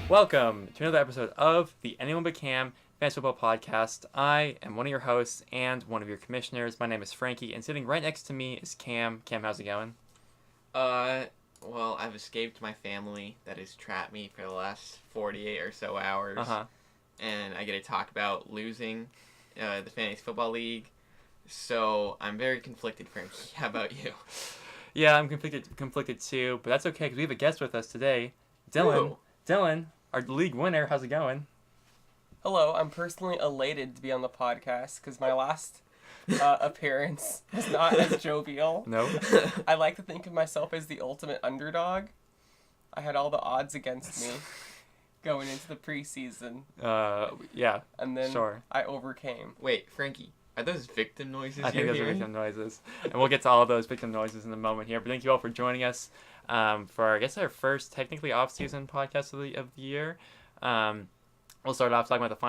Welcome to another episode of the Anyone But Cam Fantasy Football Podcast. I am one of your hosts and one of your commissioners. My name is Frankie, and sitting right next to me is Cam. Cam, how's it going? Well, I've escaped my family that has trapped me for the last 48 or so hours. And I get to talk about losing the Fantasy Football League. So I'm very conflicted, Frankie. How about you? Yeah, I'm conflicted too, but that's okay because we have a guest with us today. Dylan. Ooh. Dylan, our league winner. How's it going? Hello, I'm personally elated to be on the podcast because my last appearance was not as jovial. No. I like to think of myself as the ultimate underdog. I had all the odds against me going into the preseason, Yeah. and then Sure. I overcame. Wait, Frankie, are those victim noises I think those are hearing? victim noises, and we'll get to all of those victim noises in a moment here. But thank you all for joining us for our first technically off-season podcast of the year. We'll start off talking about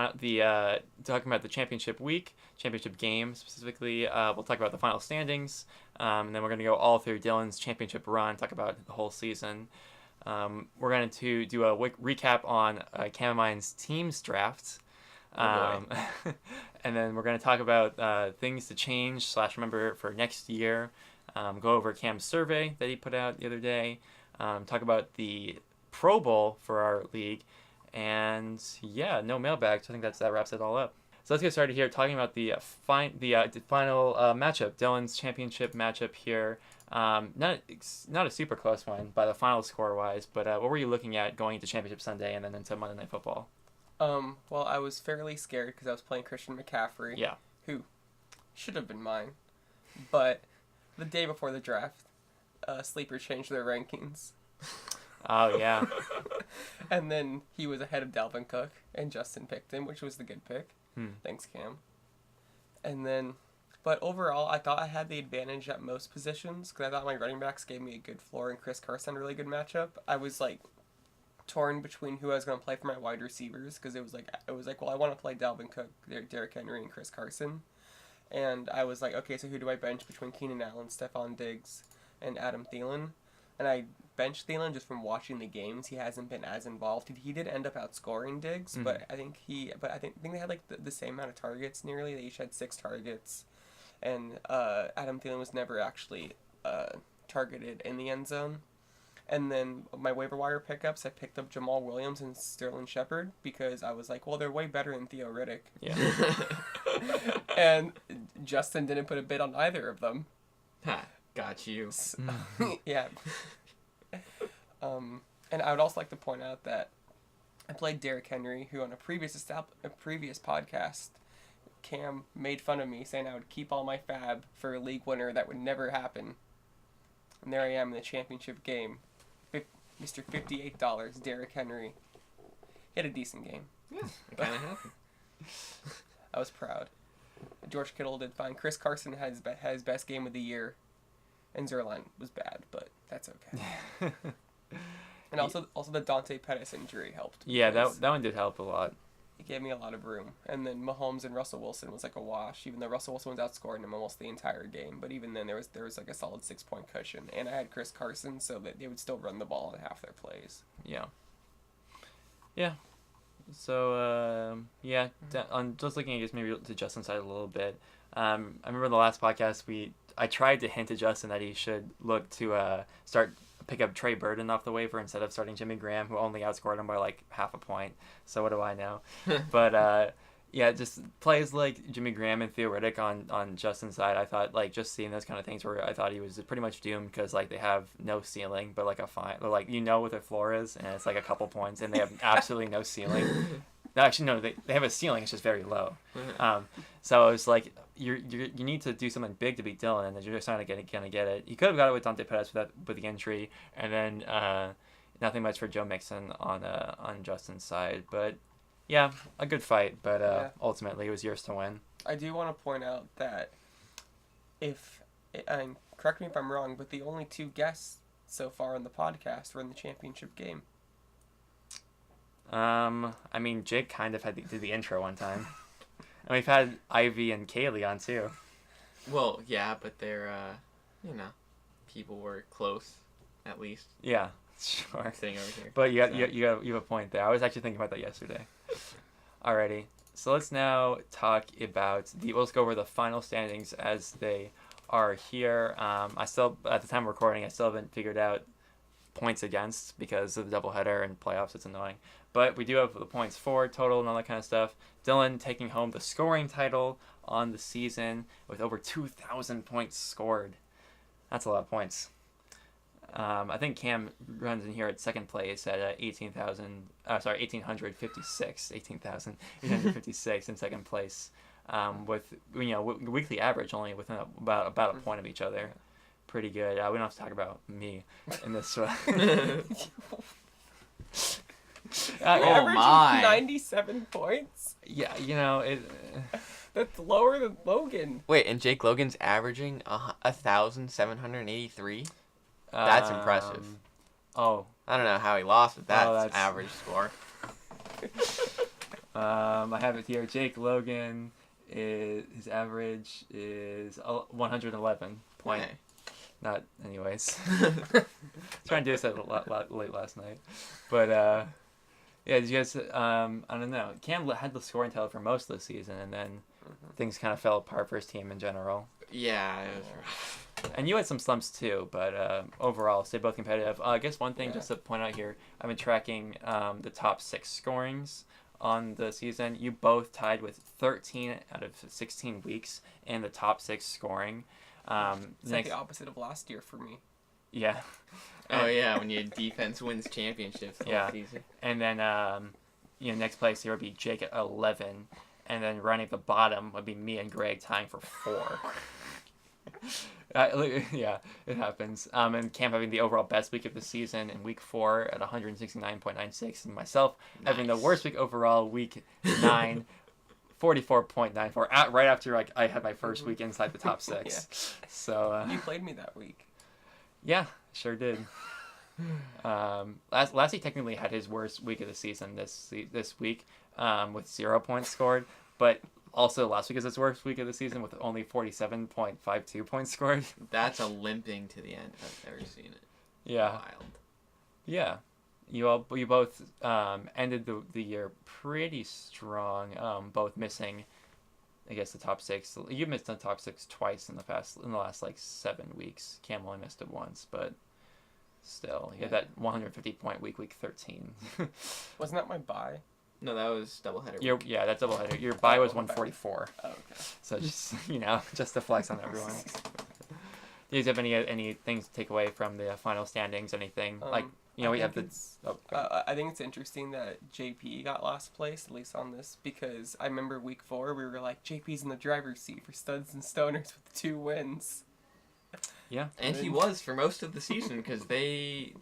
talking about the championship game specifically. We'll talk about the final standings, and then we're going to go all through Dylan's championship run, talk about the whole season. We're going to do a recap on Cam Mine's teams draft. And then we're going to talk about things to change / remember for next year. Go over Cam's survey that he put out the other day. Talk about the Pro Bowl for our league. And yeah, no mailbag. So I think that wraps it all up. So let's get started here talking about the final matchup, Dylan's championship matchup here. Not a super close one by the final score wise, but what were you looking at going into Championship Sunday and then into Monday Night Football? Well, I was fairly scared because I was playing Christian McCaffrey, Yeah. who should have been mine. But the day before the draft, Sleeper changed their rankings. Oh yeah. And then he was ahead of Dalvin Cook, and Justin picked him, which was the good pick. Thanks, Cam. And then, but overall, I thought I had the advantage at most positions, because I thought my running backs gave me a good floor, and Chris Carson, a really good matchup. I was, torn between who I was going to play for my wide receivers, because it was like, well, I want to play Dalvin Cook, Derrick Henry, and Chris Carson. And I was like, okay, so who do I bench between Keenan Allen, Stephon Diggs, and Adam Thielen? And I benched Thielen just from watching the games. He hasn't been as involved. He did end up outscoring Diggs, but I think they had the same amount of targets nearly. They each had 6 targets, and Adam Thielen was never actually targeted in the end zone. And then my waiver wire pickups, I picked up Jamal Williams and Sterling Shepard because I was like, well, they're way better than Theo Riddick. Yeah. And Justin didn't put a bid on either of them. Ha, got you. Yeah. And I would also like to point out that I played Derrick Henry, who on a previous podcast, Cam made fun of me, saying I would keep all my fab for a league winner. That would never happen. And there I am in the championship game. Mr. $58, Derrick Henry. He had a decent game. Yeah, I kind of happy. I was proud. George Kittle did fine. Chris Carson had his best game of the year. And Zerline was bad, but that's okay. And also the Dante Pettis injury helped. Yeah, that one did help a lot. It gave me a lot of room. And then Mahomes and Russell Wilson was like a wash, even though Russell Wilson was outscoring him almost the entire game. But even then, there was like a solid 6-point cushion. And I had Chris Carson, so that they would still run the ball in half their plays. Yeah. Yeah. So, on just looking at just maybe to Justin's side a little bit, I remember in the last podcast, I tried to hint to Justin that he should look to pick up Trey Burton off the waiver instead of starting Jimmy Graham, who only outscored him by like half a point. So what do I know? But just plays like Jimmy Graham and Theo Riddick on Justin's side. I thought just seeing those kind of things where I thought he was pretty much doomed because they have no ceiling, but like a fine, what their floor is, and it's like a couple points, and they have absolutely no ceiling. Actually, no, they have a ceiling. It's just very low. So it's like you need to do something big to beat Dylan, and then you're just not gonna get it. You could have got it with Dante Pettis with the entry, and then nothing much for Joe Mixon on Justin's side. But yeah, a good fight. But ultimately, it was yours to win. I do want to point out that and correct me if I'm wrong, but the only 2 guests so far on the podcast were in the championship game. I mean, Jake kind of did the intro one time. And we've had Ivy and Kaylee on too. Well, yeah, but they're, people were close, at least. Yeah. Sure. Sitting over here. But you have a point there. I was actually thinking about that yesterday. Alrighty. So let's now talk about let's go over the final standings as they are here. I still, at the time of recording, I still haven't figured out points against because of the doubleheader and playoffs. It's annoying. But we do have the points for total and all that kind of stuff. Dylan taking home the scoring title on the season with over 2,000 points scored. That's a lot of points. I think Cam runs in here at second place at 18,856 in second place, with weekly average only within about a point of each other. Pretty good. We don't have to talk about me in this one. Average 97 points. Yeah, it. That's lower than Logan. Wait, and Jake Logan's averaging 1,783. That's impressive. Oh. I don't know how he lost, but that's average score. I have it here. Jake Logan, his average is 111 point. Okay. Not anyways. Trying to do this late last night. But, yeah, did you guys, I don't know. Cam had the scoring title for most of the season, and then things kind of fell apart for his team in general. Yeah, it was rough. And you had some slumps too, but overall, stay both competitive. I guess one thing just to point out here, I've been tracking the top 6 scorings on the season. You both tied with 13 out of 16 weeks in the top 6 scoring. It's like the opposite of last year for me. Yeah. Oh yeah, when your defense wins championships the whole season. And then next place here would be Jake at 11, and then running at the bottom would be me and Greg tying for 4. Yeah, it happens. And Cam having the overall best week of the season in week 4 at 169.96, and myself having the worst week overall, week 9, 44.94. Right after I had my first week inside the top 6. So you played me that week. Yeah, sure did. Lassie technically had his worst week of the season this week, with 0 points scored, but also last week is his worst week of the season with only 47.52 points scored. That's a limping to the end if I've ever seen it. Yeah. Wild. Yeah. You both ended the year pretty strong, both missing, I guess, the top 6. You missed the top 6 twice in the last 7 weeks. Cam only missed it once, but still, you had that 150 point week 13. Wasn't that my bye? No, that was doubleheader. Yeah, that's doubleheader. Your bye was 144. Oh, okay. So just just to flex on everyone. Do you guys have any things to take away from the final standings? Anything we have the. I think it's interesting that JP got last place, at least on this, because I remember week 4 we were like, JP's in the driver's seat for Studs and Stoners with 2 wins. Yeah. And he was for most of the season because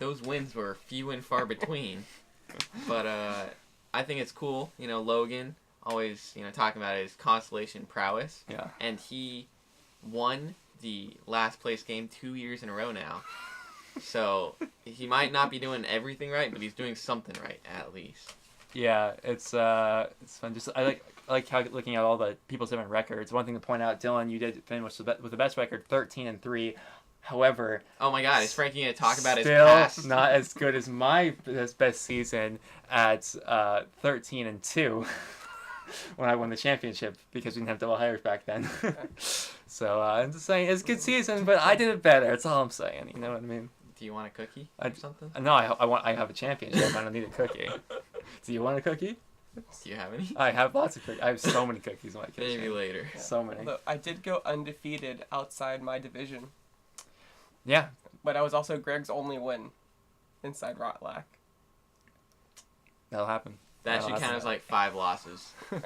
those wins were few and far between. But I think it's cool. Logan always talking about his constellation prowess. Yeah. And he won the last place game 2 years in a row now. So he might not be doing everything right, but he's doing something right at least. Yeah, it's fun. Just I like how looking at all the people's different records. One thing to point out, Dylan, you did finish with the best record, 13-3. However, oh my God, is Frankie gonna talk about his still past? Not as good as my best season at 13-2 when I won the championship because we didn't have double headers back then. So I'm just saying it's a good season, but I did it better. That's all I'm saying. You know what I mean? Do you want a cookie or something? No, I have a championship. I don't need a cookie. Do you want a cookie? Do you have any? I have lots of cookies. I have so many cookies in my kitchen. Maybe later. Yeah. So many. Although I did go undefeated outside my division. Yeah. But I was also Greg's only win inside Rotlack. That'll happen. That should count as 5 losses. Yeah.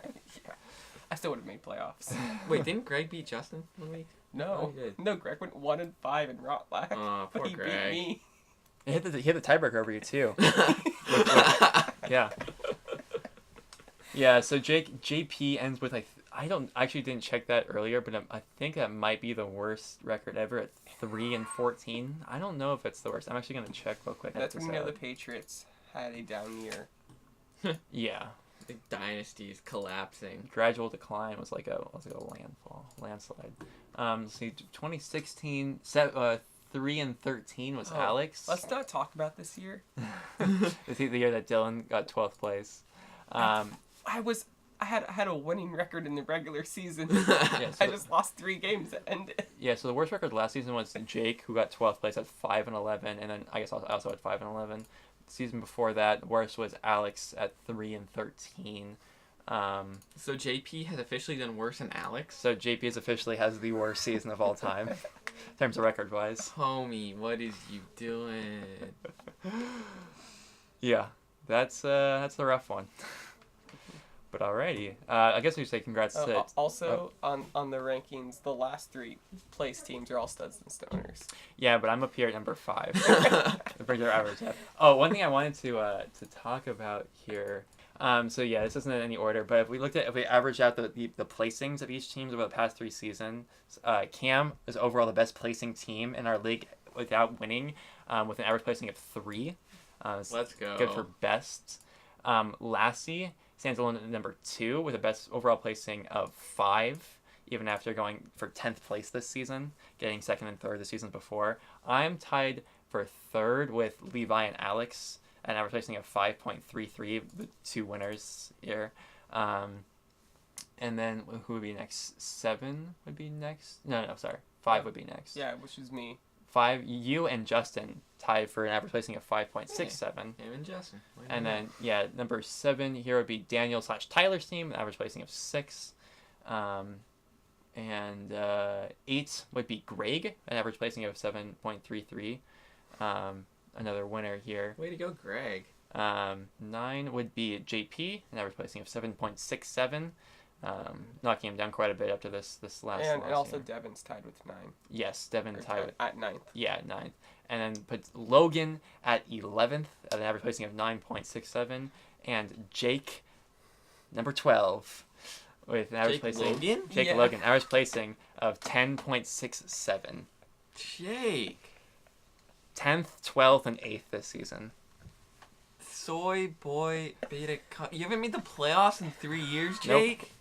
I still would have made playoffs. Wait, didn't Greg beat Justin 1 week? No. Oh, No, Greg went 1-5 in Rotlack. Oh, poor but he Greg. beat me. He hit the tiebreaker over you too. Yeah. Yeah. So JP ends with I didn't check that earlier, but I think that might be the worst record ever at 3-14. I don't know if it's the worst. I'm actually gonna check real quick. That's when the Patriots had a down year. Yeah. The dynasty is collapsing. Gradual decline was like a landslide. See, 2016, 3-13 was Alex. Let's not talk about this year. This is the year that Dylan got 12th place. I had a winning record in the regular season. Yeah, so I just lost 3 games to end it. Yeah, so the worst record last season was Jake, who got 12th place at 5-11, and then I guess I also had 5-11. The season before that, the worst was Alex at 3-13. So JP has officially done worse than Alex? So JP officially has the worst season of all time, in terms of record-wise. Homie, what is you doing? Yeah, that's the rough one. But alrighty, I guess we should say congrats to... Also, on the rankings, the last 3 place teams are all studs and stoners. Yeah, but I'm up here at number 5. Bring their average up. Oh, one thing I wanted to talk about here. So yeah, this isn't in any order, but if we average out the placings of each team over the past 3 seasons, Cam is overall the best placing team in our league without winning, with an average placing of 3. Let's go. Good for best. Lassie stands alone at number 2 with a best overall placing of 5, even after going for 10th place this season, getting 2nd and 3rd the seasons before. I'm tied for 3rd with Levi and Alex, an average placing of 5.33, with 2 winners here. And then who would be next? 7 would be next? No, sorry. 5 would be next. Yeah, which is me. 5, you and Justin tied for an average placing of 5.67. Him and Justin. And then, number 7 here would be Daniel/Tyler's team, an average placing of 6. And 8 would be Greg, an average placing of 7.33. Another winner here. Way to go, Greg. 9 would be JP, an average placing of 7.67. Knocking him down quite a bit after this last. And also year. Devin's tied with 9. Yes, Devin tied at 9th. Yeah, 9th. And then puts Logan at 11th at an average placing of 9.67, and Jake, number 12, with an average placing. Logan? Jake Logan, average placing of 10.67. Jake. 10th, 12th, and 8th this season. Soy boy beta cut. You haven't made the playoffs in 3 years, Jake?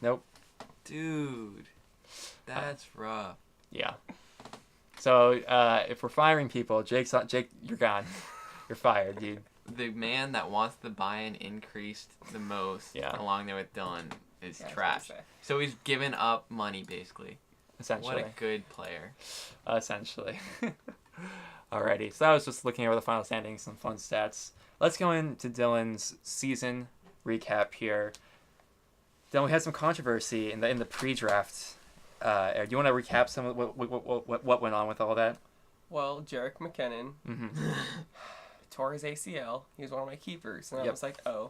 Nope. Dude. That's rough. Yeah. So, if we're firing people, Jake, you're gone. You're fired, dude. The man that wants the buy-in increased the most, along there with Dylan, is trash. So he's given up money, basically. Essentially. What a good player. Essentially. Alrighty, so I was just looking over the final standings, some fun stats. Let's go into Dylan's season recap here. Dylan, we had some controversy in the pre-draft. Do you want to recap some of what went on with all that? Well, Jerick McKinnon tore his ACL. He was one of my keepers, and I was like, oh,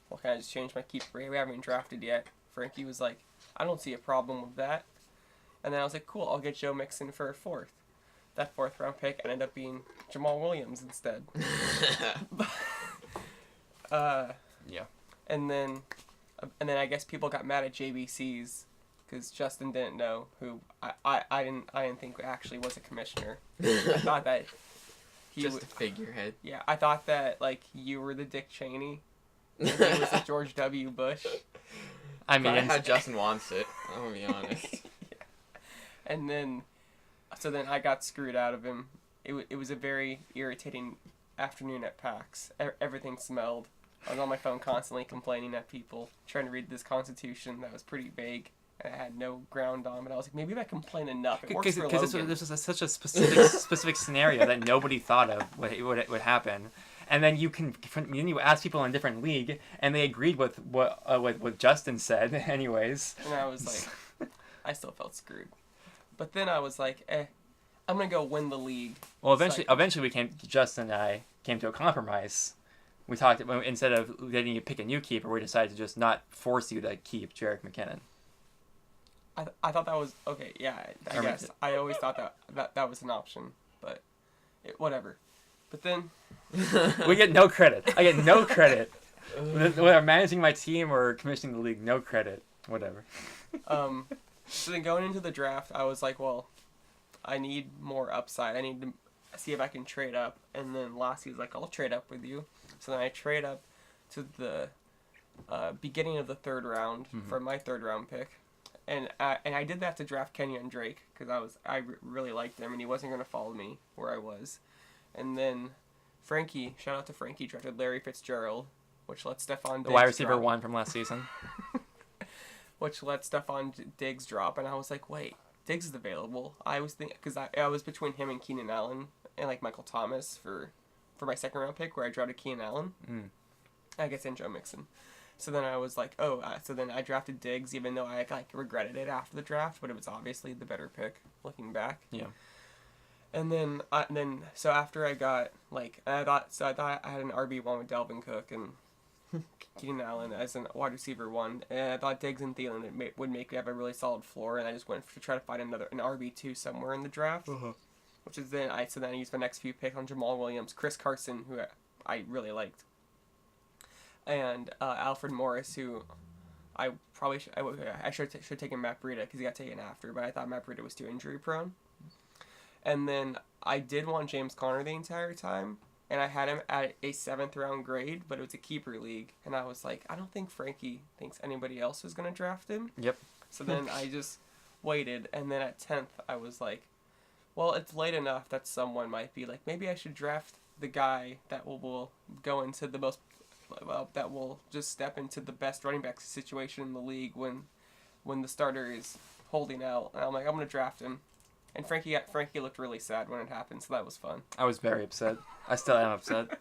well, can I just change my keeper? We haven't drafted yet. Frankie was like, I don't see a problem with that. And then I was like, cool, I'll get Joe Mixon for a 4th. That 4th round pick ended up being Jamal Williams instead. Yeah. And then I guess people got mad at JBC's because Justin didn't know who I didn't think actually was a commissioner. I thought that he just a figurehead. Yeah, I thought that like you were the Dick Cheney, and he was the George W. Bush. I mean, how Justin wants it. I'm gonna be honest. Yeah. And then. So then I got screwed out of him. It was a very irritating afternoon at PAX. Everything smelled. I was on my phone constantly complaining at people, trying to read this Constitution that was pretty vague and it had no ground on it. I was like, maybe if I complain enough, it works for Logan. This was such a specific scenario that nobody thought of would happen. And then you ask people in a different league, and they agreed with what Justin said, anyways. And I was like, I still felt screwed. But then I was like, I'm going to go win the league. Well, eventually Justin and I came to a compromise. We talked, instead of letting you pick a new keeper, we decided to just not force you to keep Jerick McKinnon. I thought that was, okay, yeah, I guess. I always thought that was an option, but whatever. But then... We get no credit. I get no credit. Whether I'm managing my team or commissioning the league, no credit. Whatever. So then going into the draft, I was like, well, I need more upside. I need to see if I can trade up. And then Lassie was like, I'll trade up with you. So then I trade up to the beginning of the 3rd round for my 3rd round pick. and I did that to draft Kenyon Drake because I really liked him and he wasn't going to follow me where I was. And then Frankie, shout out to Frankie, drafted Larry Fitzgerald, which let Stefon Diggs the wide receiver drop. 1 from last season. Which let Stefon Diggs drop, and I was like, wait, Diggs is available. I was thinking, because I was between him and Keenan Allen and like Michael Thomas for my second round pick where I drafted Keenan Allen. I guess and Joe Mixon. So then I was like, so then I drafted Diggs, even though I like regretted it after the draft, but it was obviously the better pick looking back. Yeah. And then so after I got I thought I had an RB1 with Dalvin Cook and Keenan Allen as a wide receiver 1, and I thought Diggs and Thielen would make me have a really solid floor, and I just went to try to find an RB2 somewhere in the draft, which is then I used my next few picks on Jamal Williams, Chris Carson, who I really liked, and Alfred Morris, who I probably should have taken Matt Breida because he got taken after, but I thought Matt Breida was too injury prone. And then I did want James Conner the entire time, and I had him at a 7th round grade, but it was a keeper league, and I was like, I don't think Frankie thinks anybody else is going to draft him. Yep. So then I just waited, and then at 10th, I was like, well, it's late enough that someone might be like, maybe I should draft the guy that will go into the most, that will just step into the best running back situation in the league when the starter is holding out. And I'm like, I'm going to draft him. And Frankie looked really sad when it happened, so that was fun. I was very upset. I still am upset.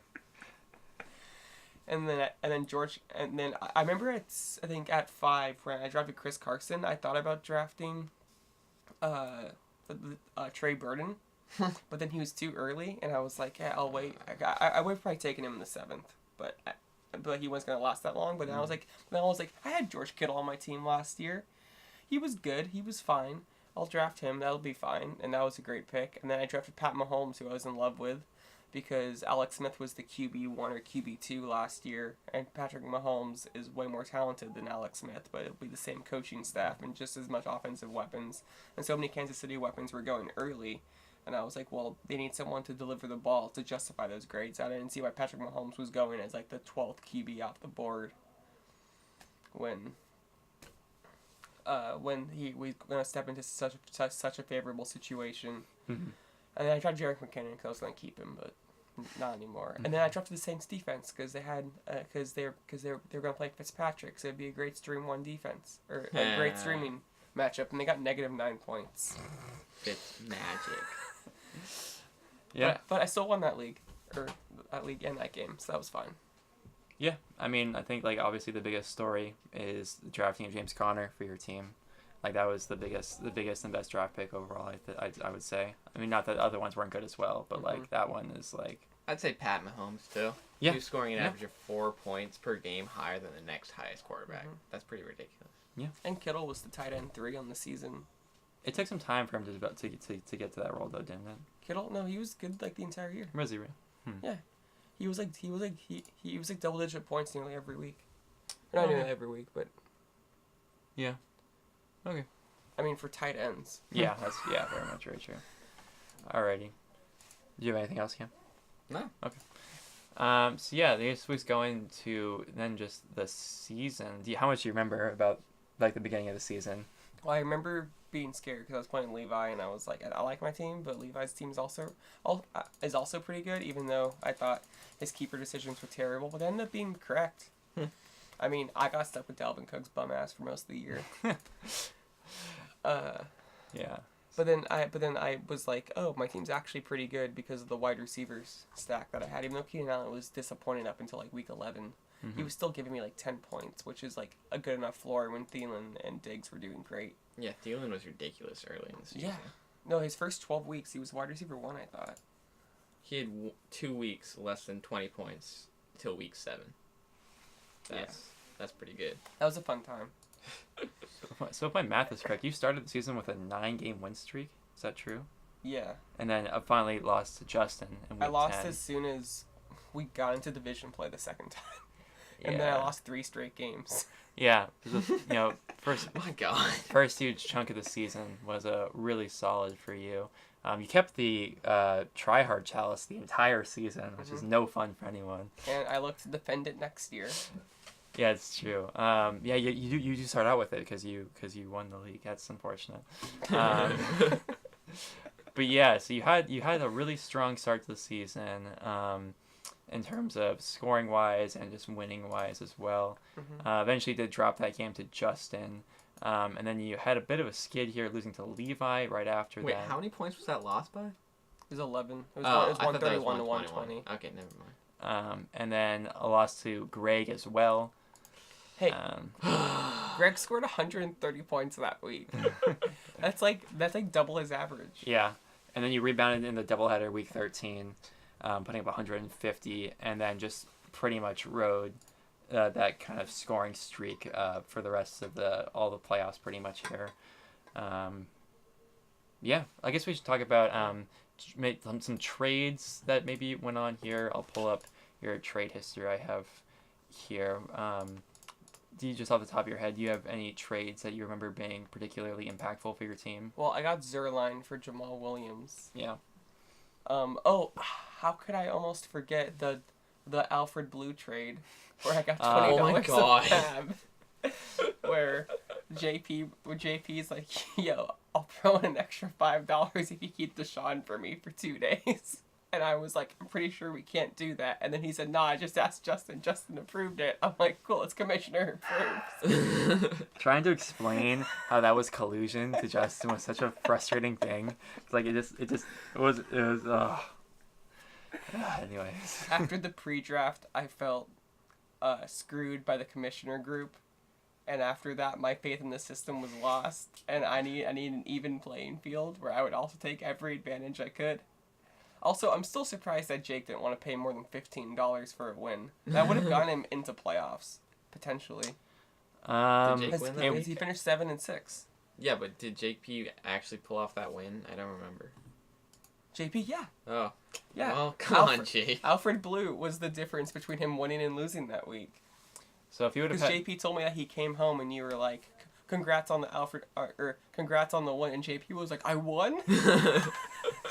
And then George, and then I remember I think at 5 when I drafted Chris Carson, I thought about drafting Trey Burton, but then he was too early, and I was like, yeah, I'll wait. I would have probably taken him in the 7th, but he wasn't gonna last that long. But then I was like, I had George Kittle on my team last year. He was good. He was fine. I'll draft him. That'll be fine. And that was a great pick. And then I drafted Pat Mahomes, who I was in love with, because Alex Smith was the QB1 or QB2 last year, and Patrick Mahomes is way more talented than Alex Smith, but it'll be the same coaching staff and just as much offensive weapons. And so many Kansas City weapons were going early, and I was like, well, they need someone to deliver the ball to justify those grades. I didn't see why Patrick Mahomes was going as like the 12th QB off the board when he was going to step into such a favorable situation. Mm-hmm. And then I tried Jerick McKinnon because I was going to keep him, but not anymore. Mm-hmm. And then I drafted the Saints defense because they're going to play Fitzpatrick, so it'd be a great stream 1 defense or a great streaming matchup, and they got -9 points. Fitz magic. Yeah, but I still won that league and that game, so that was fine. Yeah, I mean, I think, like, obviously the biggest story is the drafting of James Conner for your team. Like, that was the biggest and best draft pick overall, I would say. I mean, not that the other ones weren't good as well, but, like, that one is, like... I'd say Pat Mahomes, too. Yeah. He was scoring an average of 4 points per game higher than the next highest quarterback. Mm-hmm. That's pretty ridiculous. Yeah. And Kittle was the tight end 3 on the season. It took some time for him to get to that role, though, didn't it? Kittle? No, he was good, like, the entire year. Was he really? Yeah. He was like double-digit points nearly every week. Not nearly every week, but... Yeah. Okay. I mean, for tight ends. Yeah, that's very much very true. Alrighty. Do you have anything else, Cam? No. Okay. So yeah, this was going to then just the season. How much do you remember about like the beginning of the season? Well, I remember being scared because I was playing Levi, and I was like, I like my team, but Levi's team is also pretty good, even though I thought his keeper decisions were terrible, but they ended up being correct. I mean, I got stuck with Dalvin Cook's bum ass for most of the year. Yeah. But then I was like, oh, my team's actually pretty good because of the wide receivers stack that I had. Even though Keenan Allen was disappointing up until like week 11, he was still giving me like 10 points, which is like a good enough floor when Thielen and Diggs were doing great. Yeah, Thielen was ridiculous early in the season. Yeah. No, his first 12 weeks, he was wide receiver 1, I thought. He had 2 weeks less than 20 points till week 7. That's pretty good. That was a fun time. So if my math is correct, you started the season with a 9-game win streak. Is that true? Yeah. And then I finally lost to Justin in week 10. I lost as soon as we got into division play the second time. And then I lost 3 straight games. Yeah. First. My God. First huge chunk of the season was really solid for you. You kept the Try Hard Chalice the entire season, which is no fun for anyone. And I look to defend it next year. Yeah, it's true. Yeah, you do start out with it because you won the league. That's unfortunate. But yeah, so you had a really strong start to the season, in terms of scoring wise and just winning wise as well. Mm-hmm. Eventually did drop that game to Justin, and then you had a bit of a skid here, losing to Levi right after that. Wait, how many points was that lost by? It was 11. It was, Oh, it was I thought that was 131 to 120. Okay, never mind. And then a loss to Greg as well. Hey, Greg scored 130 points that week. That's like double his average. Yeah, and then you rebounded in the doubleheader week 13, putting up 150, and then just pretty much rode that kind of scoring streak for the rest of all the playoffs pretty much here. Yeah, I guess we should talk about some trades that maybe went on here. I'll pull up your trade history I have here. Do you, just off the top of your head, do you have any trades that you remember being particularly impactful for your team? Well, I got Zerline for Jamal Williams. Yeah. Oh, how could I almost forget the Alfred Blue trade where I got Oh my $20 God. a fab. Where JP's like, yo, I'll throw in an extra $5 if you keep Deshaun for me for 2 days. And I was like, I'm pretty sure we can't do that. And then he said, nah, I just asked Justin. Justin approved it. I'm like, cool, it's Commissioner approves. Trying to explain how that was collusion to Justin was such a frustrating thing. It's like, it was, anyways. After the pre-draft, I felt screwed by the Commissioner group. And after that, my faith in the system was lost. And I need an even playing field where I would also take every advantage I could. Also, I'm still surprised that Jake didn't want to pay more than $15 for a win. That would have gotten him into playoffs, potentially. Did Jake win that Because week? he finished 7-6. Yeah, but did Jake P actually pull off that win? I don't remember. JP, yeah. Oh. Yeah. Well, come on, Jake. Alfred Blue was the difference between him winning and losing that week. So if you would have Because had... JP told me that he came home and you were like, congrats on the Alfred, or congrats on the win. And JP was like, I won?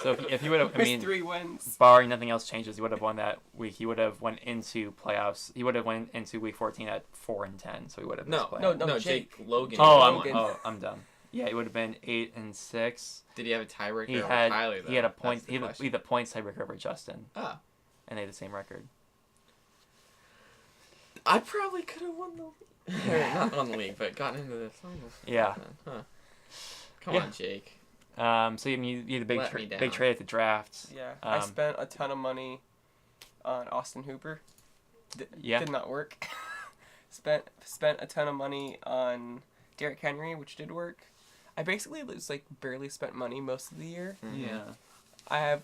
So if you would have, I mean, 3 wins. barring nothing else changes, he would have won that week. He would have went into playoffs. He would have went into week 14 at 4-10. So he would have missed playoffs. No, Jake Logan. I'm dumb. Yeah, he would have been 8-6. Did he have a tiebreaker He over had Tyler, though? he had a point. That's the He had question. the points tiebreaker over Justin, Oh. and they had the same record. I probably could have won the league. Not won the league, but gotten into the finals. Yeah. Huh. Come Yeah. on, Jake. So I mean, you had the Let me down. big trade at the draft. Yeah, I Um, spent a ton of money on Austin Hooper. Yeah. Did not work. spent a ton of money on Derrick Henry, which did work. I basically just like barely spent money most of the year. Mm-hmm. Yeah. I have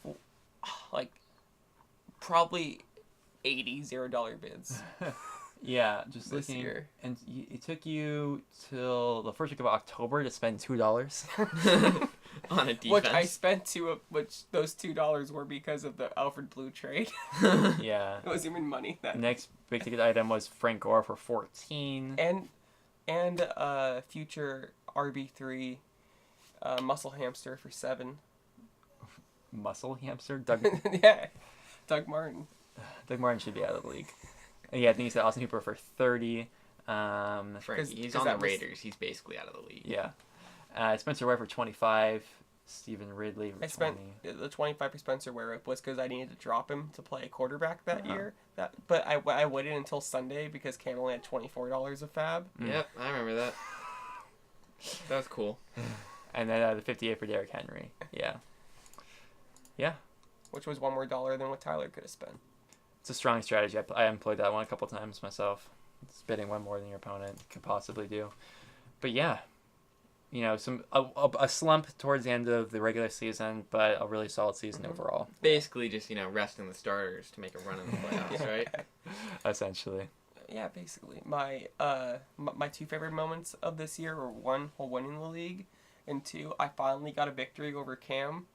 like probably 80 $0 bids Yeah, just this looking, year. and it took you till the first week of October to spend $2. On a defense. Which I spent which those $2 were because of the Alfred Blue trade. Yeah. It wasn't even money then. Next big ticket item was Frank Gore for 14. And future RB3 muscle hamster for 7. Muscle hamster. Doug Yeah, Doug Martin. Martin should be out of the league. And yeah, I think he said Austin Hooper for 30. Frank, he's 'cause on the that was- Raiders. He's basically out of the league. Yeah. Spencer Ware for 25. Stephen Ridley for I 20. spent the 25 for Spencer Ware was because I needed to drop him to play a quarterback that year. But I waited until Sunday because Cam only had $24 of fab. Yep, I remember that. That was cool. And then the 58 for Derrick Henry. Yeah. Yeah. Which was $1 more than what Tyler could have spent. It's a strong strategy. I employed that one a couple times myself. It's bidding one more than your opponent could possibly do. But yeah, you know, a slump towards the end of the regular season, but a really solid season overall. Basically just, resting the starters to make a run in the playoffs, right? Essentially. Yeah, basically. My 2 favorite moments of this year were 1, while winning the league, and 2, I finally got a victory over Cam.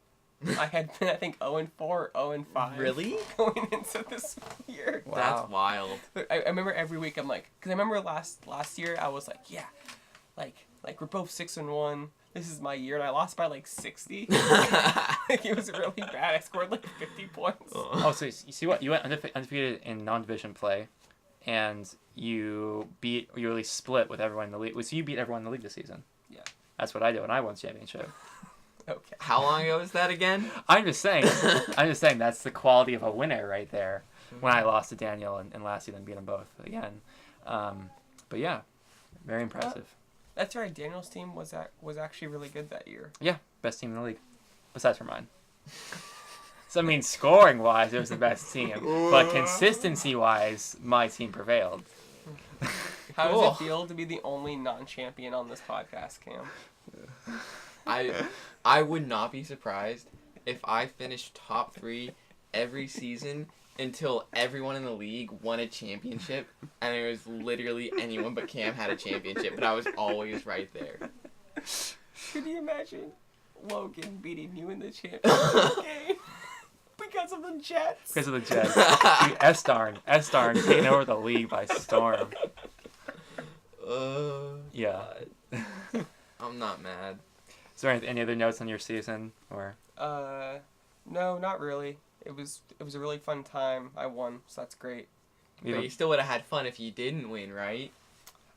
I had been, I think, 0-4 or 0-5. Really? Going into this year. Wow. That's wild. I remember every week I'm like, because I remember last year I was like, yeah, like we're both 6-1. This is my year, and I lost by like 60. Like, it was really bad. I scored like 50 points. Oh, so you see what? You went undefeated in non-division play, and you really split with everyone in the league. So you beat everyone in the league this season. Yeah. That's what I did when I won the championship. Okay. How long ago was that again? I'm just saying that's the quality of a winner right there. When I lost to Daniel and last season, beat them both again. But yeah, very impressive. That's right. Daniel's team was actually really good that year. Yeah, best team in the league, besides for mine. So I mean, scoring wise, it was the best team, but consistency wise, my team prevailed. How does it feel to be the only non-champion on this podcast, Cam? I would not be surprised if I finished top 3 every season until everyone in the league won a championship, and there was literally anyone but Cam had a championship, but I was always right there. Could you imagine Logan beating you in the championship game? Because of the Jets. Because of the Jets. Dude, S-Darn taking over the league by storm. Yeah. I'm not mad. Is there any other notes on your season or? No, not really. It was a really fun time. I won, so that's great. But you still would have had fun if you didn't win, right?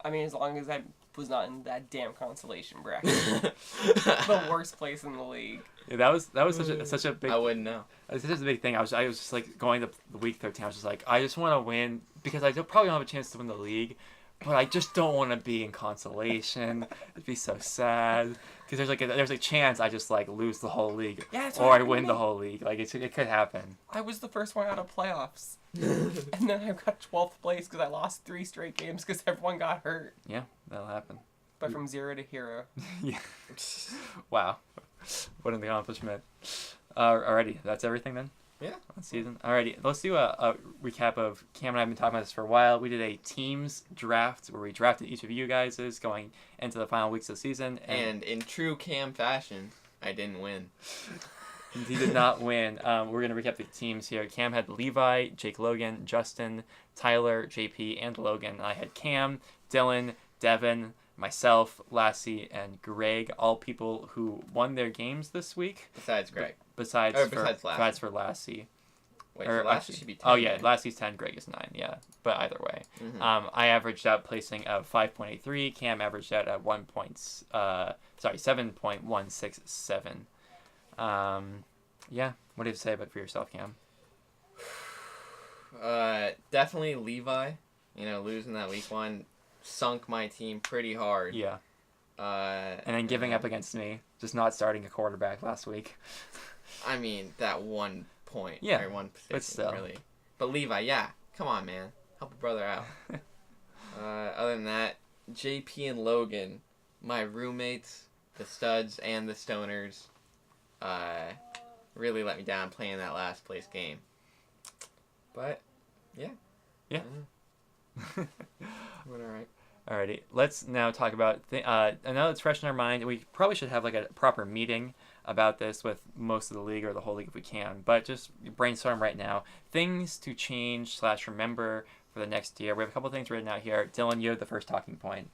I mean, as long as I was not in that damn consolation bracket. The worst place in the league. Yeah, that was such a big. I wouldn't know. It's such a big thing. I was just like going to the week 13. I was just like, I just want to win because I probably don't have a chance to win the league, but I just don't want to be in consolation. It'd be so sad because there's a chance I just like lose the whole league, or I win the whole league. Like it could happen. I was the first one out of playoffs, and then I got 12th place because I lost 3 straight games because everyone got hurt. Yeah, that'll happen. But from 0 to hero. Yeah. Wow, what an accomplishment. Alrighty, that's everything then? Yeah. On season. Alrighty, let's do a recap of Cam and I have been talking about this for a while. We did a teams draft where we drafted each of you guys going into the final weeks of the season. And in true Cam fashion, I didn't win. He did not win. We're going to recap the teams here. Cam had Levi, Jake Logan, Justin, Tyler, JP, and Logan. I had Cam, Dylan, Devin, myself, Lassie, and Greg, all people who won their games this week. Besides Greg. Besides for Lassie. Wait, so Lassie should be 10. Oh, yeah, Lassie's 10, Greg is 9, yeah. But either way. Mm-hmm. I averaged out placing of 5.83. Cam averaged out at 7.167. Yeah, what do you have to say about for yourself, Cam? Definitely Levi. Losing that week 1 sunk my team pretty hard. Yeah. And then giving up against me, just not starting a quarterback last week. I mean, that 1 point. Yeah, or 1 position, but still. really. But Levi, yeah. Come on, man. Help a brother out. Other than that, JP and Logan, my roommates, the studs and the stoners, really let me down playing that last place game. But, yeah. Yeah. Went alright. Alrighty, let's now talk about, I know it's fresh in our mind, we probably should have like a proper meeting about this with most of the league or the whole league if we can, but just brainstorm right now. Things to change / remember for the next year. We have a couple things written out here. Dylan, you have the first talking point.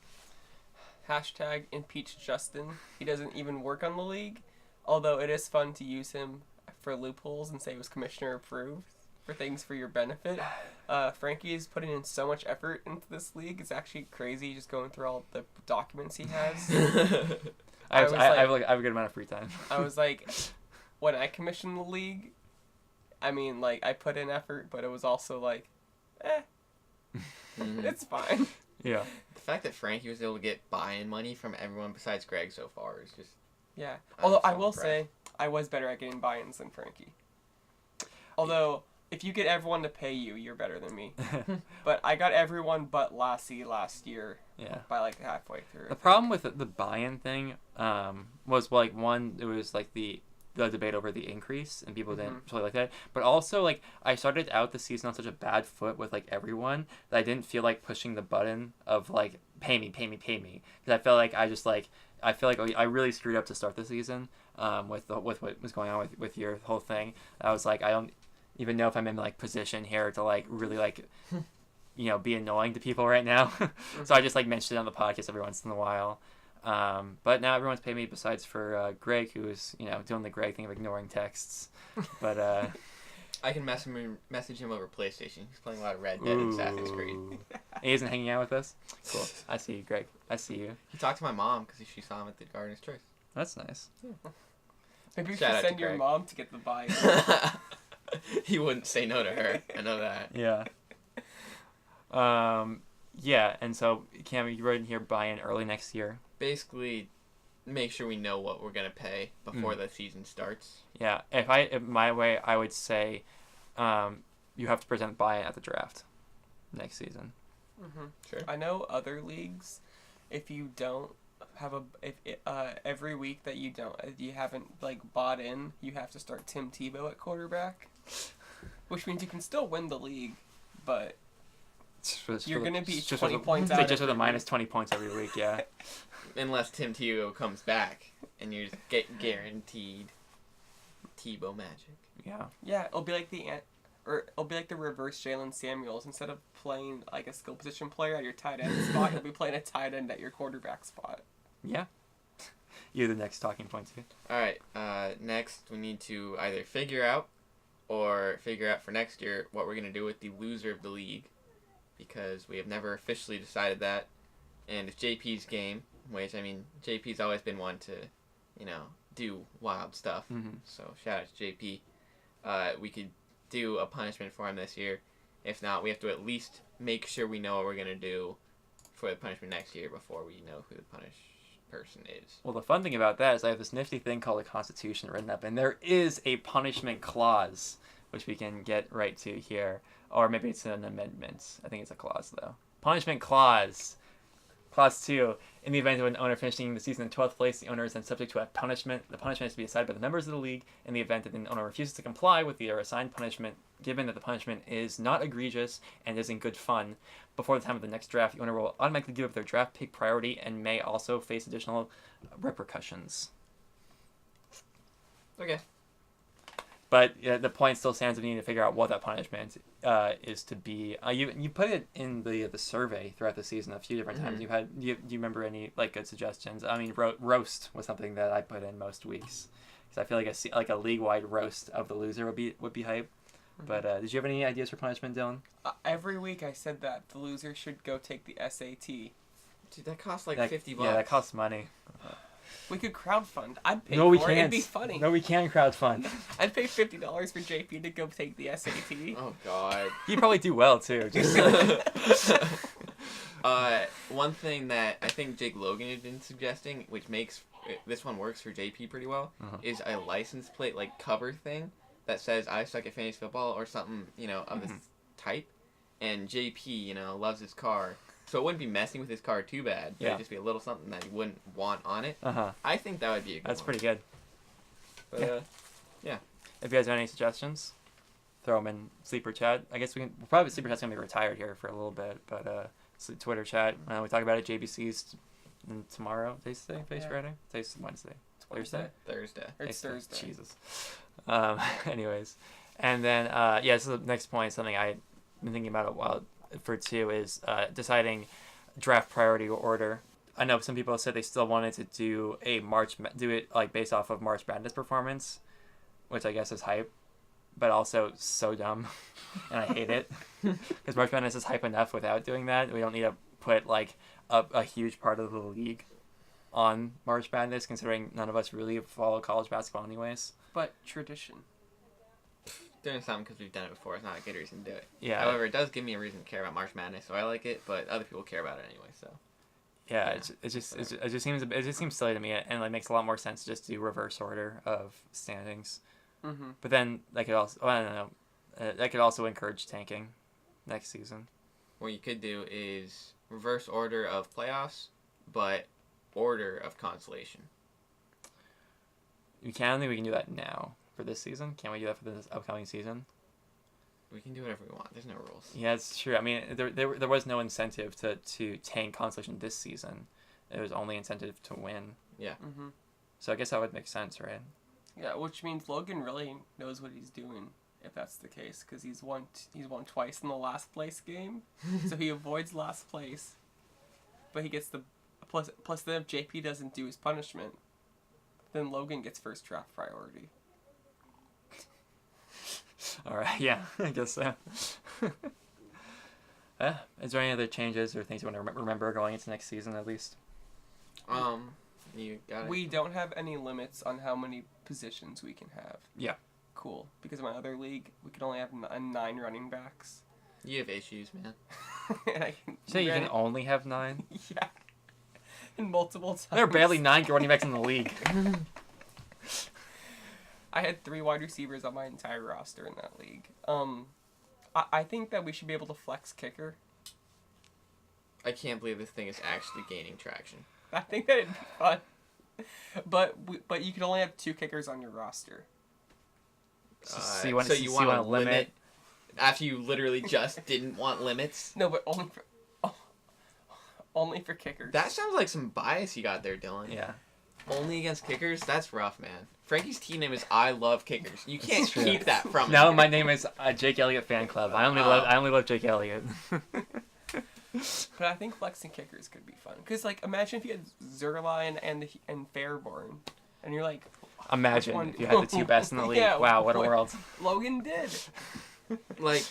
Hashtag impeach Justin. He doesn't even work on the league, although it is fun to use him for loopholes and say it was commissioner approved. For things for your benefit. Frankie is putting in so much effort into this league. It's actually crazy just going through all the documents he has. I have a good amount of free time. I was like, when I commissioned the league, I mean, like, I put in effort, but it was also like, it's fine. Yeah. The fact that Frankie was able to get buy-in money from everyone besides Greg so far is just... Yeah. Although I will say, I was better at getting buy-ins than Frankie. Although... If you get everyone to pay you, you're better than me. But I got everyone but Lassie last year. Yeah. By like halfway through. The problem with the buy-in thing was like one, it was like the debate over the increase and people didn't really like that. But also like I started out the season on such a bad foot with like everyone that I didn't feel like pushing the button of like pay me. Because I felt like I really screwed up to start the season with what was going on with your whole thing. I was like I don't even know if I'm in like position here to like really like be annoying to people right now. So I just like mentioned it on the podcast every once in a while. But now everyone's paid me besides for Greg, who is doing the Greg thing of ignoring texts. But I can message him over PlayStation. He's playing a lot of Red Dead and Assassin's Creed. He isn't hanging out with us? Cool. I see you, Greg. I see you. He talked to my mom because she saw him at the Gardener's Choice. That's nice. Yeah. Maybe you should send your mom to get the buy. He wouldn't say no to her. I know that. Yeah. Yeah, and so, Cam, you wrote in here buy-in early next year. Basically, make sure we know what we're going to pay before the season starts. Yeah, if my way, I would say you have to present buy-in at the draft next season. Mm-hmm. Sure. I know other leagues, if you don't have every week that you haven't bought in, you have to start Tim Tebow at quarterback, which means you can still win the league, but you're going to be 20 points out. Just with a minus 20 points every week, yeah. Unless Tim Tebow comes back, and you just get guaranteed Tebow magic. Yeah. Yeah, it'll be like the reverse Jalen Samuels. Instead of playing like a skill position player at your tight end spot, you'll be playing a tight end at your quarterback spot. Yeah. You're the next talking point, too. Alright, next we need to either figure out for next year what we're going to do with the loser of the league, because we have never officially decided that. And it's JP's game, which, I mean, JP's always been one to, do wild stuff. Mm-hmm. So shout out to JP. We could do a punishment for him this year. If not, we have to at least make sure we know what we're going to do for the punishment next year before we know who the punished person is. Well, the fun thing about that is I have this nifty thing called a Constitution written up, and there is a punishment clause, which we can get right to here. Or maybe it's an amendment. I think it's a clause, though. Punishment clause. Clause 2. In the event of an owner finishing the season in 12th place, the owner is then subject to a punishment. The punishment is to be decided by the members of the league. In the event that the owner refuses to comply with the assigned punishment, given that the punishment is not egregious and is in good fun, before the time of the next draft, the owner will automatically give up their draft pick priority and may also face additional repercussions. Okay. But the point still stands of needing to figure out what that punishment is to be. You put it in the survey throughout the season a few different times. Mm-hmm. Do you remember any good suggestions? I mean, roast was something that I put in most weeks because I feel like a league wide roast of the loser would be hype. Mm-hmm. But did you have any ideas for punishment, Dylan? Every week I said that the loser should go take the SAT. Dude, that costs $50. Yeah, that costs money. We could crowdfund. I'd pay for it. It'd be funny. No, we can't crowdfund. I'd pay $50 for JP to go take the SAT. Oh, God. You'd probably do well, too. One thing that I think Jake Logan had been suggesting, which makes this one works for JP pretty well, is a license plate, cover thing that says, I suck at fantasy football or something, of this type. And JP, loves his car. So it wouldn't be messing with his car too bad. But it'd just be a little something that he wouldn't want on it. I think that would be a good That's one. pretty good. But, yeah. If you guys have any suggestions, throw them in Sleeper Chat. I guess probably Sleeper Chat's going to be retired here for a little bit. But Twitter Chat, we talk about it. JBC's tomorrow. Today's Friday? Today's Wednesday. Thursday. It's Thursday. Jesus. Anyways. And then, so the next point, something I've been thinking about a while for two is deciding draft priority order. I know some people said they still wanted to do it based off of March Madness performance, which I guess is hype, but also so dumb, and I hate it because March Madness is hype enough without doing that. We don't need to put a huge part of the league on March Madness, considering none of us really follow college basketball anyways. But tradition. Doing something because we've done it before is not a good reason to do it. Yeah. However, it does give me a reason to care about March Madness, so I like it. But other people care about it anyway, so. Yeah, it just seems silly to me, and it makes a lot more sense to just do reverse order of standings. Mm-hmm. But then that could also I don't know, that could also encourage tanking next season. What you could do is reverse order of playoffs, but order of consolation. I don't think we can do that now. For this season? Can't we do that for this upcoming season? We can do whatever we want. There's no rules. Yeah, it's true. I mean, there was no incentive to tank consolation this season. It was only incentive to win. Yeah. Mm-hmm. So I guess that would make sense, right? Yeah, which means Logan really knows what he's doing if that's the case, because he's won twice in the last place game, so he avoids last place, but he gets the plus. Then if JP doesn't do his punishment, then Logan gets first draft priority. All right. Yeah, I guess so. Is there any other changes or things you want to remember going into next season at least? You got it. We don't have any limits on how many positions we can have. Yeah. Cool. Because in my other league, we can only have 9 running backs. You have issues, man. And I can. So you can only have 9? Yeah. And multiple times. There are barely 9 running backs in the league. I had 3 wide receivers on my entire roster in that league. I think that we should be able to flex kicker. I can't believe this thing is actually gaining traction. I think that it'd be fun. But you can only have 2 kickers on your roster. So you want to to limit after you literally just didn't want limits? No, but only for kickers. That sounds like some bias you got there, Dylan. Yeah. Only against kickers? That's rough, man. Frankie's team name is I Love Kickers. You can't true. keep that from him. No, my name is Jake Elliott Fan Club. I only love Jake Elliott. But I think flexing kickers could be fun. Because, like, imagine if you had Zerline and Fairborn. And you're like... Imagine if you had the 2 best in the league. Yeah, wow, what a world. Logan did. Like...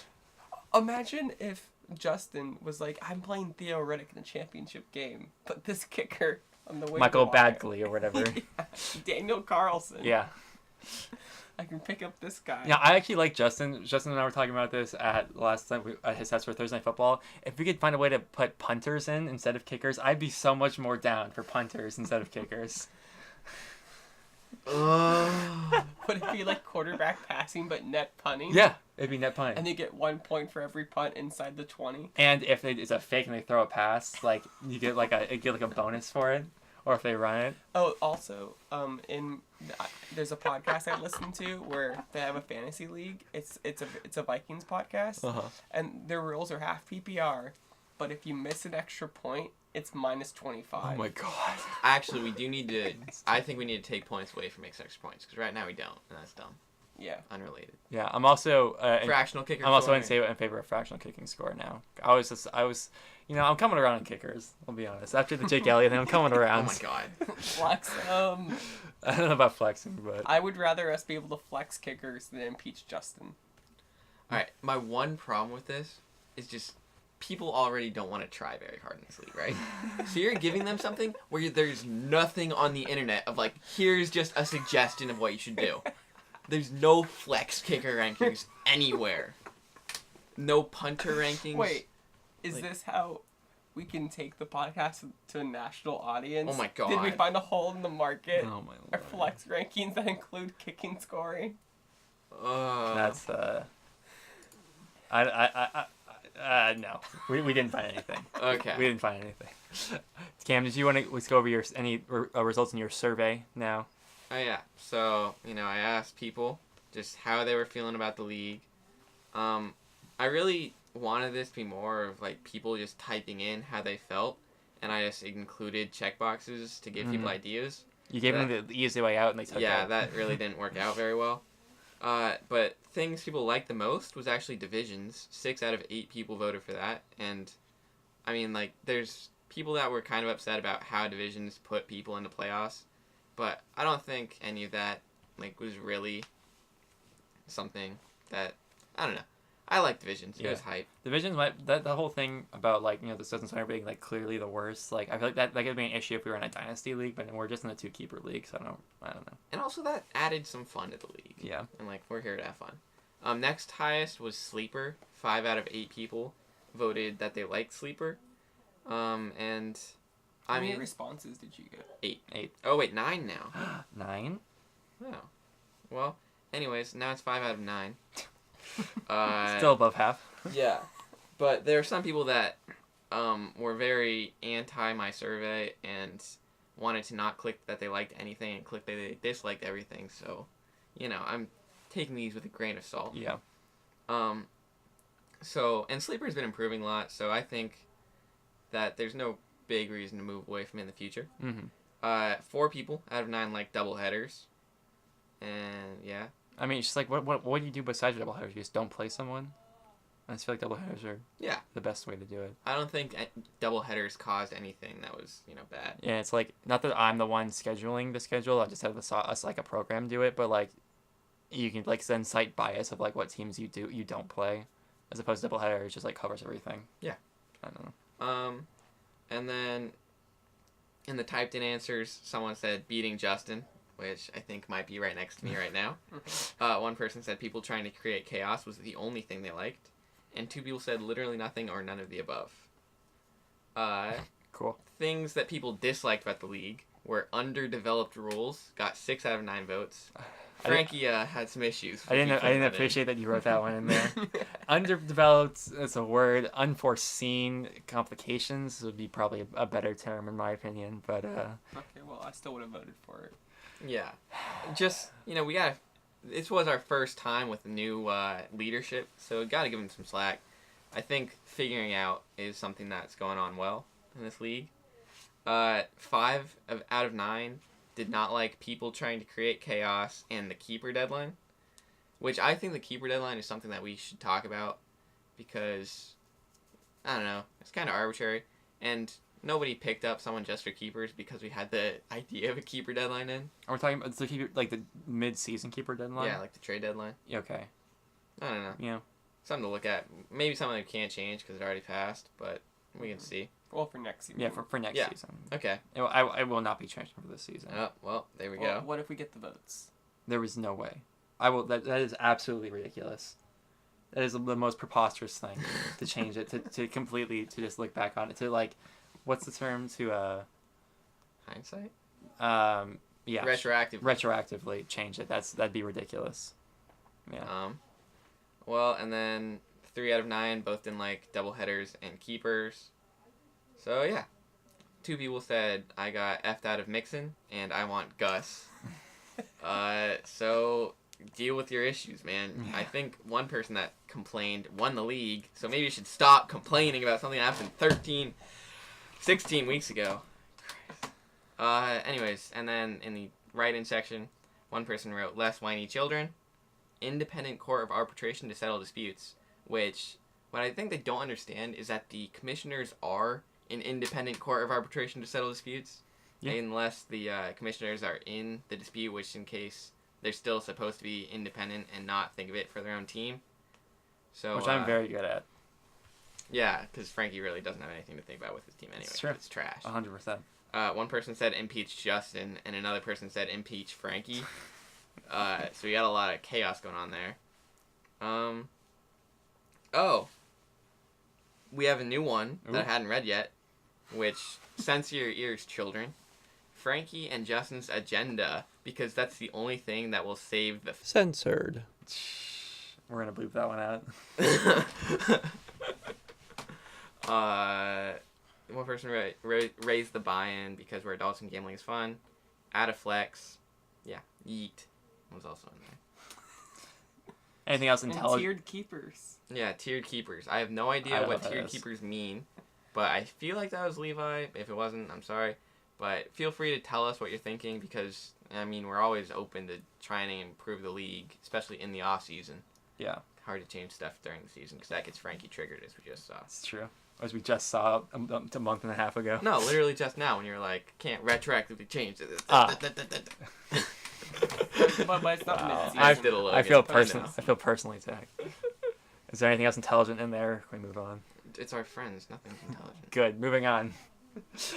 Imagine if Justin was like, I'm playing Theo Riddick in the championship game. But this kicker on the waiver Michael wire. Badgley or whatever. Yeah, Daniel Carlson. Yeah. I can pick up this guy. Yeah, I actually like Justin. Justin and I were talking about this at last time at his test for Thursday Night Football. If we could find a way to put punters in instead of kickers, I'd be so much more down for punters instead of kickers. Would it be like quarterback passing but net punting? Yeah, it'd be net punting. And you get 1 point for every punt inside the 20. And if it's a fake and they throw a pass, like you get like a bonus for it, or if they run it. Oh, also, there's a podcast I listen to where they have a fantasy league. It's a Vikings podcast, and their rules are half PPR, but if you miss an extra point, it's minus 25. Oh my god! Actually, we do need to. I think we need to take points away from extra points because right now we don't, and that's dumb. Yeah. Unrelated. Yeah, I'm also fractional kicker. I'm also in favor of fractional kicking score now. I was, I'm coming around on kickers. I'll be honest. After the Jake Elliott thing, I'm coming around. Oh my god. Flex. I don't know about flexing, but I would rather us be able to flex kickers than impeach Justin. All right. My one problem with this is just people already don't want to try very hard in this league, right? So you're giving them something where there's nothing on the internet of like, here's just a suggestion of what you should do. There's no flex kicker rankings anywhere. No punter rankings. Wait, is this how we can take the podcast to a national audience? Oh my god. Did we find a hole in the market? Oh my lord. Our flex rankings that include kicking scoring? That's no. We didn't find anything. Okay. We didn't find anything. Cam, did you want to let's go over any results in your survey now? Oh yeah. So, I asked people just how they were feeling about the league. I really wanted this to be more of like people just typing in how they felt, and I just included checkboxes to give people ideas. You gave them the easy way out, and they took Yeah, it. that really didn't work out very well. But things people liked the most was actually divisions. 6 out of 8 people voted for that, and I mean, like, there's people that were kind of upset about how divisions put people into playoffs, but I don't think any of that like was really something that I don't know. I like divisions. It was hype. Divisions the whole thing about like the Suns and Thunder being like clearly the worst. Like I feel like that could be an issue if we were in a dynasty league, but we're just in a 2-keeper league, so I don't know. And also that added some fun to the league. Yeah. And like we're here to have fun. Next highest was Sleeper. 5 out of 8 people voted that they liked Sleeper. And How many responses did you get? 8. Oh wait, 9 now. 9? Oh. Well, anyways, now it's 5 out of 9. Still above half. Yeah, but there are some people that were very anti my survey and wanted to not click that they liked anything and click that they disliked everything. So, I'm taking these with a grain of salt. Yeah. So, and Sleeper's been improving a lot, so I think that there's no big reason to move away from it in the future. Mm-hmm. 4 people out of 9 like double headers, and yeah. I mean, it's just like, what do you do besides your doubleheaders? You just don't play someone? I just feel like doubleheaders are the best way to do it. I don't think double headers caused anything that was, bad. Yeah, it's like, not that I'm the one scheduling the schedule, I just have like a program do it, but like, you can like then cite bias of like what teams you don't play, as opposed to doubleheader, it just like covers everything. Yeah. I don't know. And then in the typed in answers, someone said beating Justin, which I think might be right next to me right now. One person said people trying to create chaos was the only thing they liked, and 2 people said literally nothing or none of the above. Cool. Things that people disliked about the league were underdeveloped rules. Got 6 out of 9 votes. Frankie had some issues. I didn't appreciate that you wrote that one in there. Underdeveloped is a word. Unforeseen complications would be probably a better term in my opinion. But okay, well, I still would have voted for it. Yeah, just we got. This was our first time with new leadership, so got to give him some slack. I think figuring out is something that's going on well in this league. 5 out of 9 did not like people trying to create chaos and the keeper deadline, which I think the keeper deadline is something that we should talk about because, I don't know, it's kind of arbitrary, and nobody picked up someone just for keepers because we had the idea of a keeper deadline in. Are we talking about the keeper, like the mid-season keeper deadline? Yeah, like the trade deadline. Okay. I don't know. Yeah. Something to look at. Maybe something that can't change because it already passed, but we can see. Well, for next season. Yeah, for next season. Okay. I will not be changing for this season. Oh, well, there we go. What if we get the votes? There was no way. I will. That is absolutely ridiculous. That is the most preposterous thing to change it to completely to just look back on it to like, what's the term to hindsight? Yeah. Retroactively change it. That'd be ridiculous. Yeah. Well, and then 3 out of 9 both didn't like doubleheaders and keepers. So yeah, 2 people said I got F'd out of Mixon and I want Gus. So deal with your issues, man. Yeah. I think one person that complained won the league, so maybe you should stop complaining about something that happened 16 weeks ago. Anyways, and then in the write-in section, one person wrote less whiny children, independent court of arbitration to settle disputes, which what I think they don't understand is that the commissioners are an independent court of arbitration to settle disputes, unless the commissioners are in the dispute, which in case they're still supposed to be independent and not think of it for their own team. So which I'm very good at. Yeah, because Frankie really doesn't have anything to think about with his team anyway. It's trash. 100%. One person said impeach Justin, and another person said impeach Frankie. So we got a lot of chaos going on there. We have a new one that I hadn't read yet, which, censor your ears, children. Frankie and Justin's agenda, because that's the only thing that will save the... Censored. We're going to bleep that one out. One person raised the buy-in because we're adults and gambling is fun. Add a flex. Yeah, yeet was also in there. Anything else intelligent? And tiered keepers. Yeah, tiered keepers. I have no idea what tiered keepers mean, but I feel like that was Levi. If it wasn't, I'm sorry. But feel free to tell us what you're thinking because, I mean, we're always open to trying to improve the league, especially in the off-season. Yeah. Hard to change stuff during the season because that gets Frankie triggered, as we just saw. It's true. As we just saw a month and a half ago. No, literally just now when you're like, can't retroactively change it. But it's not wow. I feel personally attacked. Is there anything else intelligent in there? Can we move on? It's our friends. Nothing's intelligent. Good. Moving on.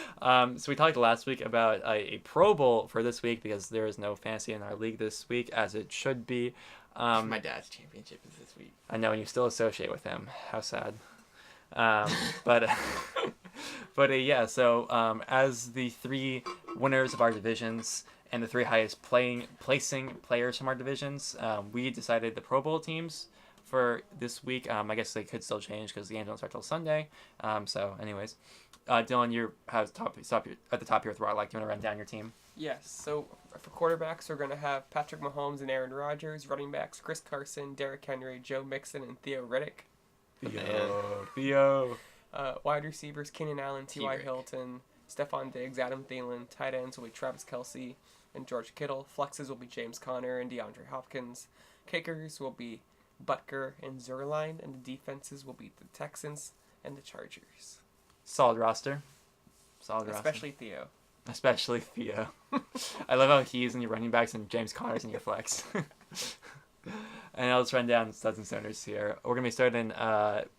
So we talked last week about a Pro Bowl for this week because there is no fantasy in our league this week, as it should be. My dad's championship is this week. I know, and you still associate with him. How sad. But yeah, so as the 3 winners of our divisions and the 3 highest placing players from our divisions, we decided the Pro Bowl teams for this week. I guess they could still change because the games don't start till Sunday. So anyways, Dylan, you're at the top of your throttle. Do you want to run down your team? Yes. So for quarterbacks, we're going to have Patrick Mahomes and Aaron Rodgers. Running backs, Chris Carson, Derrick Henry, Joe Mixon, and Theo Riddick. Theo. Wide receivers, Keenan Allen, T.Y. Hilton, Stephon Diggs, Adam Thielen. Tight ends will be Travis Kelce and George Kittle. Flexes will be James Conner and DeAndre Hopkins. Kickers will be Butker and Zerline. And the defenses will be the Texans and the Chargers. Solid roster. Especially Theo. I love how he's in your running backs and James Conner's in your flex. And I'll just run down studs and stoners here. We're going to be starting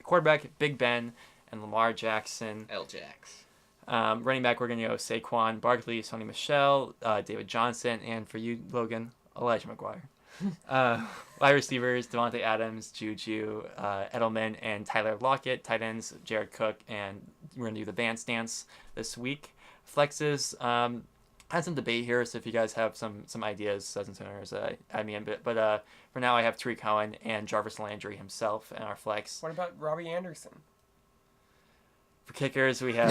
quarterback, Big Ben, and Lamar Jackson. L-Jax. Running back, we're going to go Saquon Barkley, Sony Michel, David Johnson, and for you, Logan, Elijah McGuire. Wide receivers, Devontae Adams, Juju, Edelman, and Tyler Lockett. Tight ends, Jared Cook, and we're going to do the Vance dance this week. Flexes, I had some debate here, so if you guys have some ideas, studs and stoners, add me in. But for now, I have Tariq Cohen and Jarvis Landry himself in our flex. What about Robbie Anderson? For kickers, we have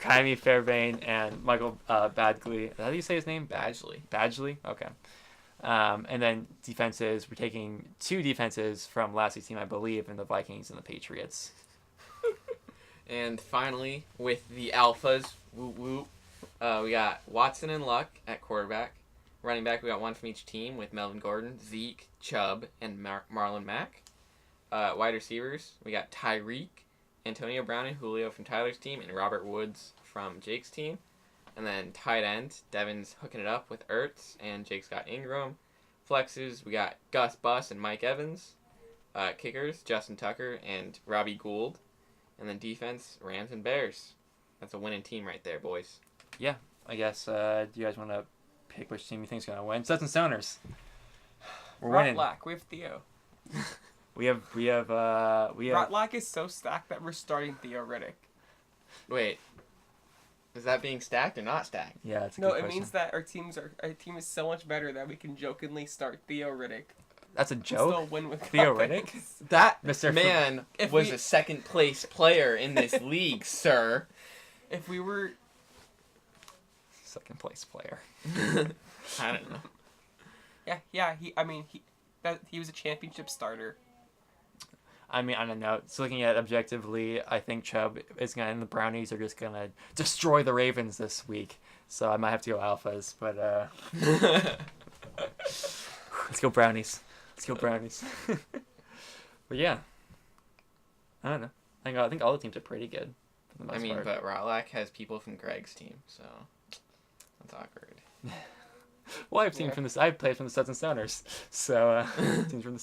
Kaimi Fairbairn and Michael Badgley. How do you say his name? Badgley? Okay. And then defenses, we're taking 2 defenses from last week's team, I believe, in the Vikings and the Patriots. And finally, with the Alphas, whoop whoop, we got Watson and Luck at quarterback. Running back, we got one from each team with Melvin Gordon, Zeke, Chubb, and Marlon Mack. Wide receivers, we got Tyreek, Antonio Brown and Julio from Tyler's team, and Robert Woods from Jake's team. And then tight end, Devin's hooking it up with Ertz, and Jake's got Ingram. Flexes, we got Gus Bus and Mike Evans. Kickers, Justin Tucker and Robbie Gould. And then defense, Rams and Bears. That's a winning team right there, boys. Yeah, I guess. Do you guys want to pick which team you think's going to win? Studs and stoners. We're winning. Rotlack, we have Theo. We have. Rotlack is so stacked that we're starting Theo Riddick. Wait, is that being stacked or not stacked? Yeah, it's a no. good It question. means that our team is so much better that we can jokingly start Theo Riddick. That's a And joke. still win with Theo confidence. Riddick? That Mr. man was a second place player in this league, sir. If we were Second place player. I don't know. Yeah. He was a championship starter. I mean, I don't know. So looking at it objectively, I think Chubb is going to, and the Brownies are just going to destroy the Ravens this week. So I might have to go Alphas, but let's go Brownies. But yeah. I don't know. I think all the teams are pretty good for the most part. But Rotlack has people from Greg's team, so that's awkward. Well, I've played from the Studs and Stoners, so teams from the.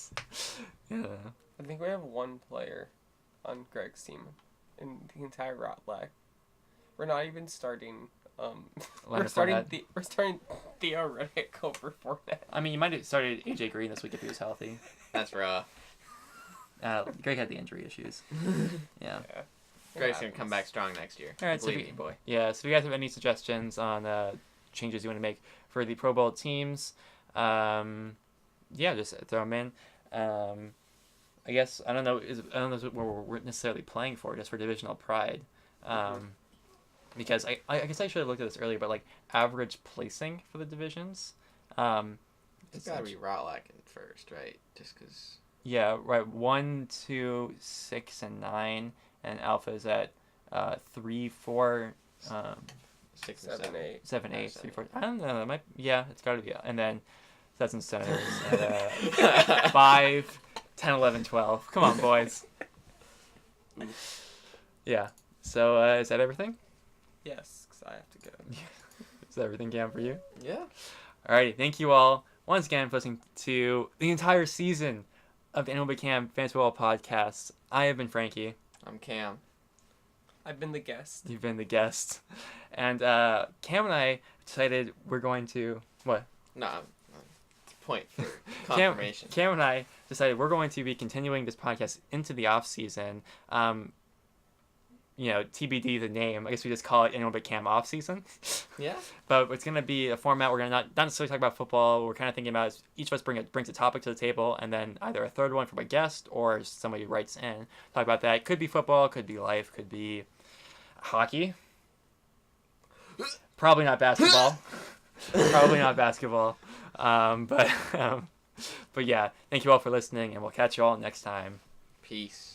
Yeah. I think we have one player on Greg's team in the entire Rotlack. We're not even starting. We're starting Theo Riddick over Fournette. I mean, you might have started AJ Green this week if he was healthy. That's rough. Greg had the injury issues. Yeah. Greg's gonna come back strong next year. All right, Believe me, boy. Yeah. So if you guys have any suggestions on changes you want to make for the Pro Bowl teams, just throw them in. I guess I don't know what we're necessarily playing for, just for divisional pride. Because I guess I should have looked at this earlier, but like average placing for the divisions. It's gotta be Rotlack in first, right? Just because. Yeah, right. 1, 2, 6, and 9, and Alpha is at 3, 4, 6 and 7, 8. 7, 8, 3, 4. I don't know. It's got to be. And then Studs and Stoners at 5, 10, 11, 12. Come on, boys. Yeah. So is that everything? Yes, because I have to go. Is that everything, Cam, for you? Yeah. Alrighty. Thank you all once again for listening to the entire season of the Animal Cam Fantasy Football Podcast. I have been Frankie. I'm Cam. I've been the guest. You've been the guest. And Cam and I decided we're going to... What? No, point for confirmation. Cam and I decided we're going to be continuing this podcast into the off-season. TBD the name. I guess we just call it Animal Cam off-season. Yeah. But it's going to be a format we're going to not necessarily talk about football. We're kind of thinking about each of us brings a topic to the table, and then either a third one from a guest or somebody writes in. Talk about that. Could be football, could be life, could be hockey. Probably not basketball. But yeah, thank you all for listening, and we'll catch you all next time. Peace.